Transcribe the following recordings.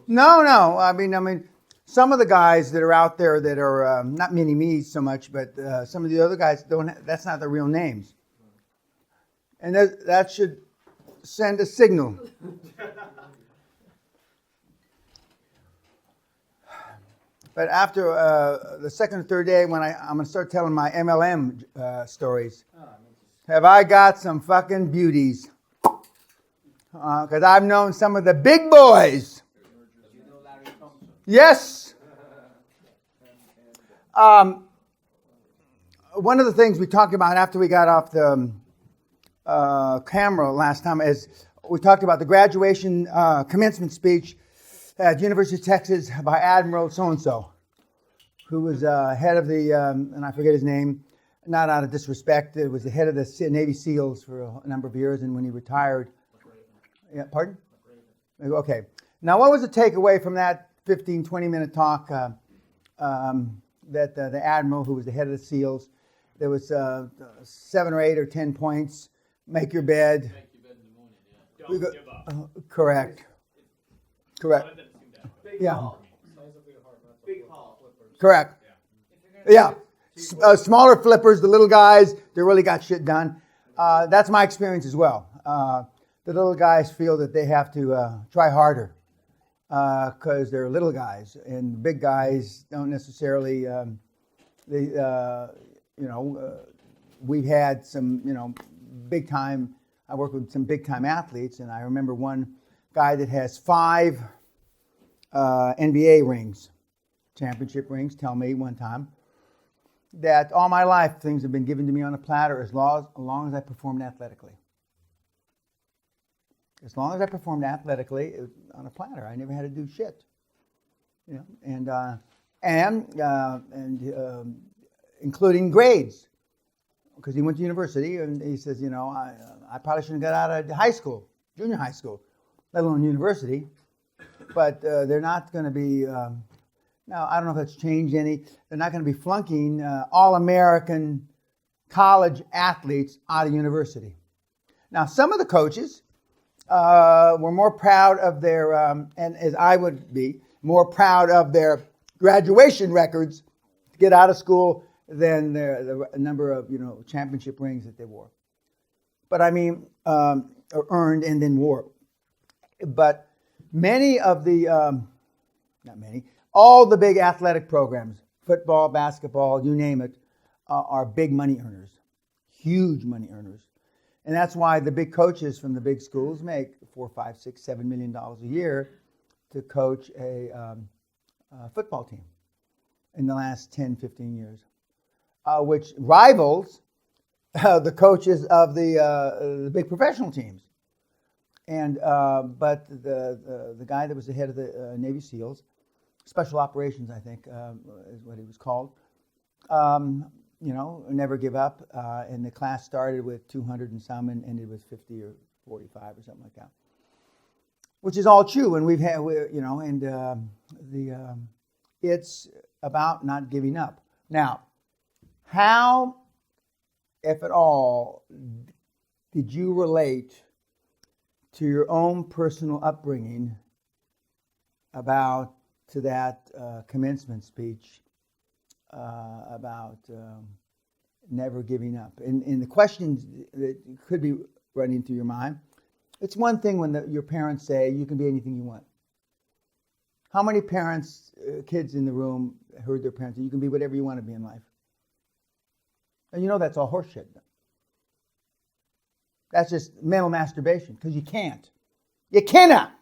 No. I mean, some of the guys that are out there that are not mini-me's so much, but some of the other guys that's not their real names. And that should send a signal. But after the second or third day, when I'm going to start telling my MLM stories, have I got some fucking beauties? Because I've known some of the big boys. Yes. One of the things we talked about after we got off the camera last time is we talked about the graduation commencement speech at University of Texas by Admiral so-and-so, who was head of the, and I forget his name, not out of disrespect, it was the head of the Navy SEALs for a number of years, and when he retired... Yeah, pardon? Okay. Now, what was the takeaway from that 15, 20-minute talk that the Admiral, who was the head of the SEALs, there was 7 or 8 or 10 points. Make your bed. Make your bed in the morning, yeah. Don't give up. Correct. Yeah. Big hall. Correct. Yeah. Smaller flippers, the little guys, they really got shit done. That's my experience as well. The little guys feel that they have to try harder because they're little guys, and the big guys don't necessarily. We've had some, big time. I work with some big time athletes, and I remember one guy that has 5 NBA rings, championship rings. Tell me one time that all my life things have been given to me on a platter as long as I performed athletically. As long as I performed athletically, it was on a platter. I never had to do shit. Including grades, because he went to university, and he says, I probably shouldn't have got out of high school, junior high school, let alone university. But they're not going to be. Now, I don't know if that's changed any. They're not going to be flunking all-American college athletes out of university. Now, some of the coaches were more proud of their, and as I would be, more proud of their graduation records to get out of school than the number of, championship rings that they wore. But I mean, earned and then wore. But many of the, not many, all the big athletic programs, football, basketball, you name it, are big money earners, huge money earners. And that's why the big coaches from the big schools make $4, $5, $6, $7 million a year to coach a football team in the last 10, 15 years, which rivals the coaches of the big professional teams. And but the guy that was the head of the Navy SEALs, Special Operations, I think, is what he was called. Never give up. And the class started with 200 and some and ended with 50 or 45 or something like that. Which is all true. And we've had, it's about not giving up. Now, how, if at all, did you relate to your own personal upbringing to that commencement speech about never giving up? And the questions that could be running through your mind, it's one thing when your parents say you can be anything you want. How many parents, kids in the room heard their parents say you can be whatever you want to be in life? And that's all horseshit. That's just mental masturbation, because you can't. You cannot.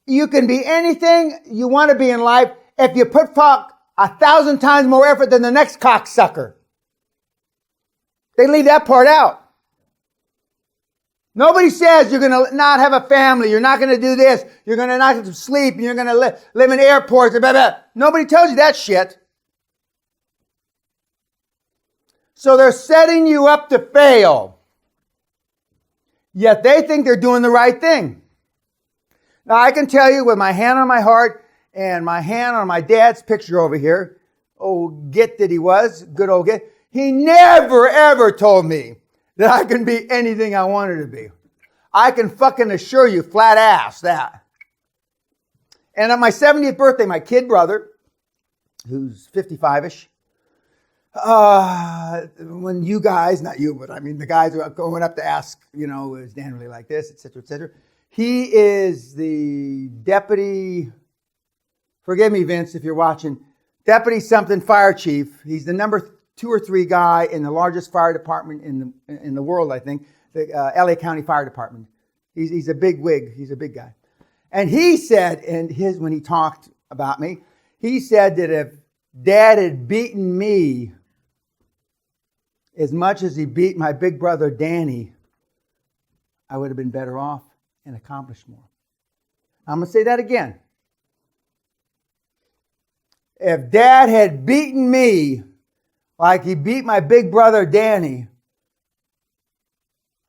You can be anything you want to be in life if you put 1,000 times more effort than the next cocksucker. They leave that part out. Nobody says you're going to not have a family, you're not going to do this, you're going to not have to sleep, and you're going to live in airports, blah, blah. Nobody tells you that shit. So they're setting you up to fail. Yet they think they're doing the right thing. Now I can tell you with my hand on my heart and my hand on my dad's picture over here, Git that he was, good old Git, he never ever told me that I can be anything I wanted to be. I can fucking assure you, flat ass, that. And on my 70th birthday, my kid brother, who's 55-ish, when you guys, not you, but I mean the guys are going up to ask, is Dan really like this, et cetera, et cetera. He is the deputy, forgive me, Vince, if you're watching, deputy something fire chief. He's the number 2 or 3 guy in the largest fire department in the world, I think, the LA County Fire Department. He's a big wig. He's a big guy. And he said, when he talked about me, he said that if Dad had beaten me as much as he beat my big brother Danny, I would have been better off and accomplished more. I'm going to say that again. If Dad had beaten me like he beat my big brother Danny,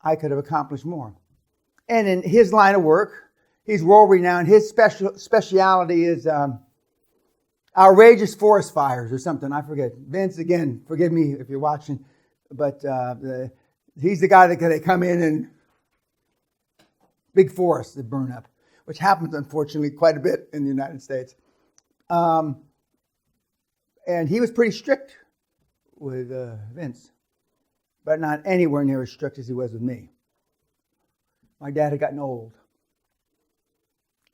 I could have accomplished more. And in his line of work, he's world renowned. His speciality is outrageous forest fires or something. I forget. Vince, again, forgive me if you're watching, but he's the guy that they come in and big forests that burn up, which happens, unfortunately, quite a bit in the United States. And he was pretty strict with Vince, but not anywhere near as strict as he was with me. My dad had gotten old.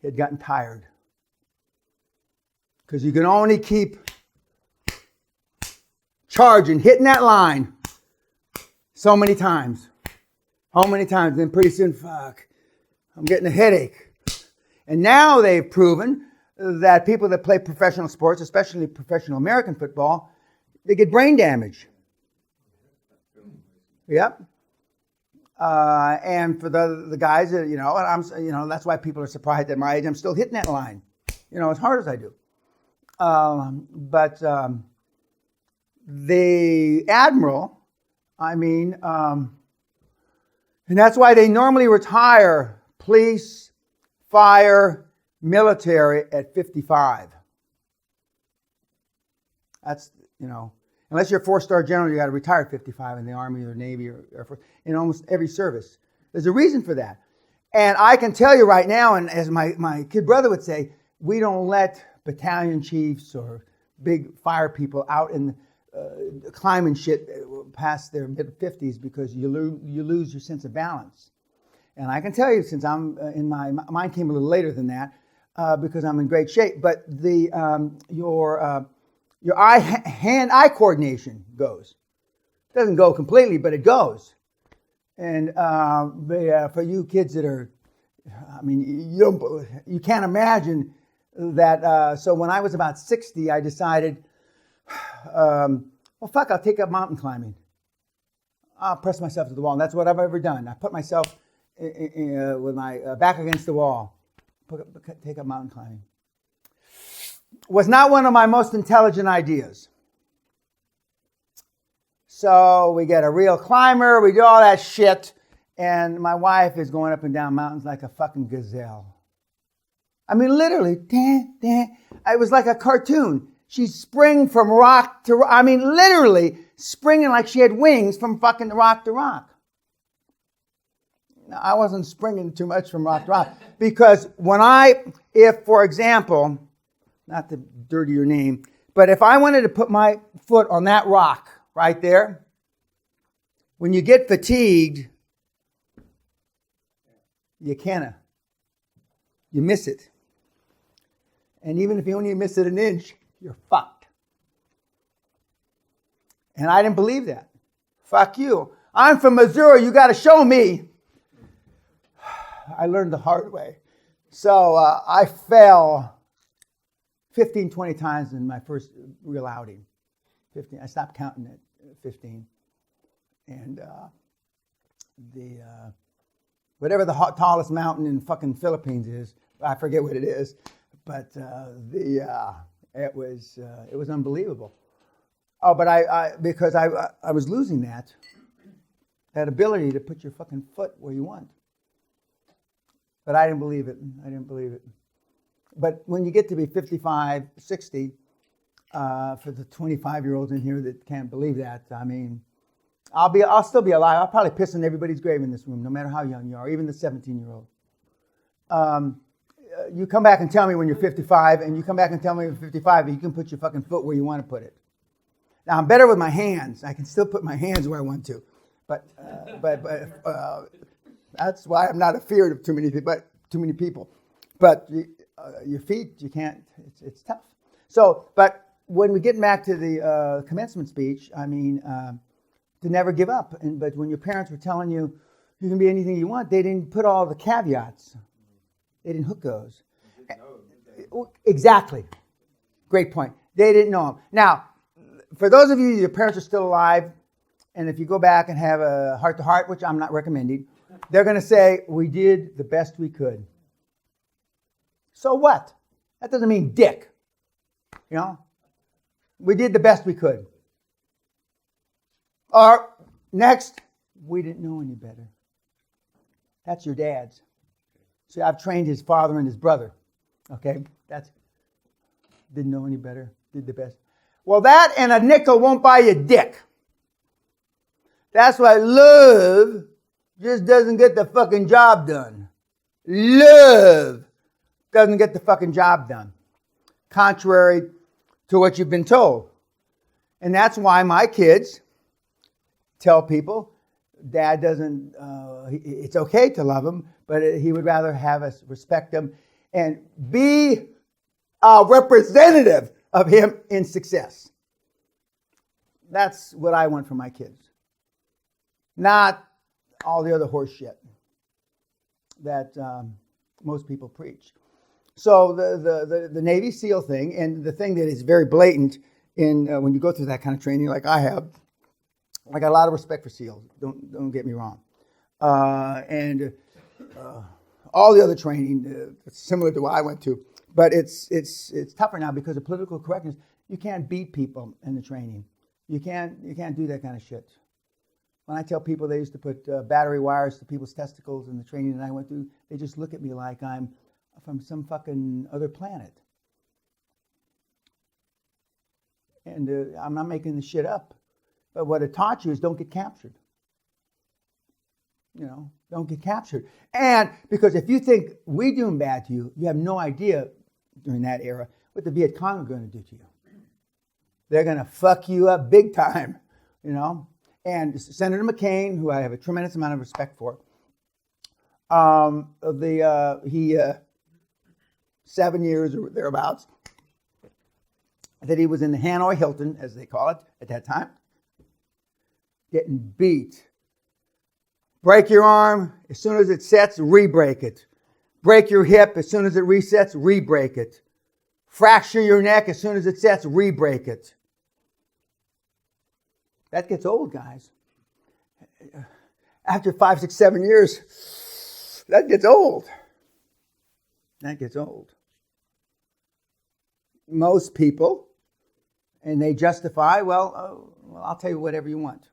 He had gotten tired. Because you can only keep charging, hitting that line so many times. How many times? Then pretty soon, fuck, I'm getting a headache. And now they've proven that people that play professional sports, especially professional American football, they get brain damage. Yep. And for the guys that, and I'm, that's why people are surprised at my age. I'm still hitting that line, as hard as I do. But the admiral, and that's why they normally retire police, fire, military at 55. That's, unless you're a 4-star general, you got to retire at 55 in the Army or Navy or Air Force, in almost every service. There's a reason for that. And I can tell you right now, and as my kid brother would say, we don't let battalion chiefs or big fire people out in climbing shit past their mid-50s because you lose your sense of balance. And I can tell you, since I'm mine came a little later than that, because I'm in great shape, but your hand-eye coordination goes. It doesn't go completely, but it goes. And for you kids that are, you can't imagine that. So when I was about 60, I decided, I'll take up mountain climbing. I'll press myself to the wall. And that's what I've ever done. I put myself with my back against the wall. Take up mountain climbing. Was not one of my most intelligent ideas. So we get a real climber, we do all that shit, and my wife is going up and down mountains like a fucking gazelle. Literally, it was like a cartoon. She's springing from rock to rock. Literally springing like she had wings from fucking rock to rock. Now, I wasn't springing too much from rock to rock because if, for example, not to dirty your name, but if I wanted to put my foot on that rock right there, when you get fatigued, you miss it. And even if you only miss it an inch, you're fucked. And I didn't believe that. Fuck you. I'm from Missouri. You got to show me. I learned the hard way. So I fell 15, 20 times in my first real outing. 15. I stopped counting at 15. And whatever the tallest mountain in fucking Philippines is, I forget what it is, but it was unbelievable. Oh, but because I was losing that ability to put your fucking foot where you want. But I didn't believe it. But when you get to be 55, 60, for the 25-year-olds in here that can't believe that, I'll still be alive. I'll probably piss in everybody's grave in this room, no matter how young you are, even the 17-year-old. you come back and tell me when you're 55, and you come back and tell me when you're 55, and you can put your fucking foot where you want to put it. Now, I'm better with my hands. I can still put my hands where I want to. But that's why I'm not afeard of too many people. But your feet, you can't. It's tough. So, but when we get back to the commencement speech, I mean, to never give up. But when your parents were telling you you can be anything you want, they didn't put all the caveats. They didn't hook those. Exactly. Great point. They didn't know them. Now, for those of you, your parents are still alive, and if you go back and have a heart-to-heart, which I'm not recommending, they're going to say, we did the best we could. So what? That doesn't mean dick. You know? We did the best we could. Or, next, we didn't know any better. That's your dad's. See, I've trained his father and his brother. Okay? Didn't know any better. Did the best. Well, that and a nickel won't buy you dick. That's why love just doesn't get the fucking job done. Love doesn't get the fucking job done. Contrary to what you've been told. And that's why my kids tell people, Dad doesn't, it's okay to love him, but he would rather have us respect him and be a representative of him in success. That's what I want for my kids. Not all the other horse shit that most people preach. So the Navy SEAL thing, and the thing that is very blatant in when you go through that kind of training like I have, I got a lot of respect for SEALs. Don't get me wrong. And all the other training, similar to what I went to. But it's tougher now because of political correctness. You can't beat people in the training. You can't do that kind of shit. When I tell people they used to put battery wires to people's testicles in the training that I went through, they just look at me like I'm from some fucking other planet. And I'm not making this shit up. But what it taught you is don't get captured. You know, don't get captured. And because if you think we doing bad to you, you have no idea during that era what the Viet Cong are going to do to you. They're going to fuck you up big time, you know. And Senator McCain, who I have a tremendous amount of respect for, 7 years or thereabouts, that he was in the Hanoi Hilton, as they call it at that time, getting beat. Break your arm, as soon as it sets, re-break it. Break your hip, as soon as it resets, re-break it. Fracture your neck, as soon as it sets, re-break it. That gets old, guys. After 5, 6, 7 years, that gets old. That gets old. Most people, and they justify, well, I'll tell you whatever you want.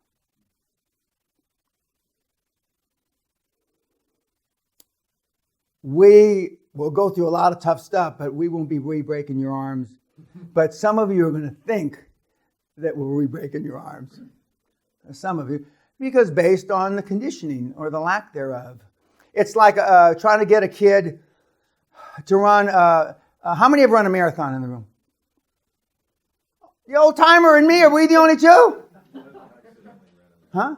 We will go through a lot of tough stuff, but we won't be re-breaking your arms. But some of you are going to think that we're re-breaking your arms. Some of you. Because based on the conditioning or the lack thereof. It's like trying to get a kid to run, how many have run a marathon in the room? The old timer and me, are we the only two? Huh?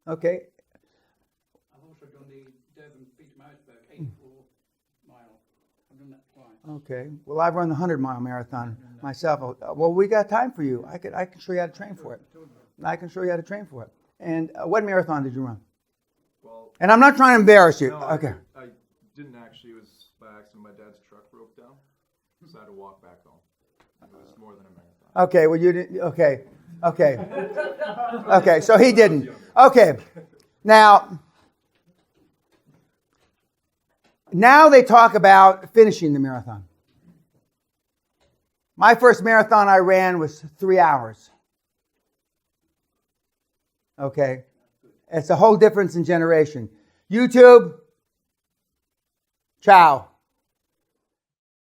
Okay. I've also done the Durban Peter-Marisburg 84 mile. I've done that twice. Okay. Well, I've run the 100-mile marathon myself. Well, we got time for you. I can show you how to train for it. I can show you how to train for it. And what marathon did you run? Well, and I'm not trying to embarrass you. No, Okay. I didn't actually. It was by accident. My dad's truck broke down, so I had to walk back home. It was more than a marathon. Okay. Well, you didn't. Okay. Okay. So he didn't. Okay. Now they talk about finishing the marathon. My first marathon I ran was 3 hours. Okay. It's a whole difference in generation. YouTube, ciao.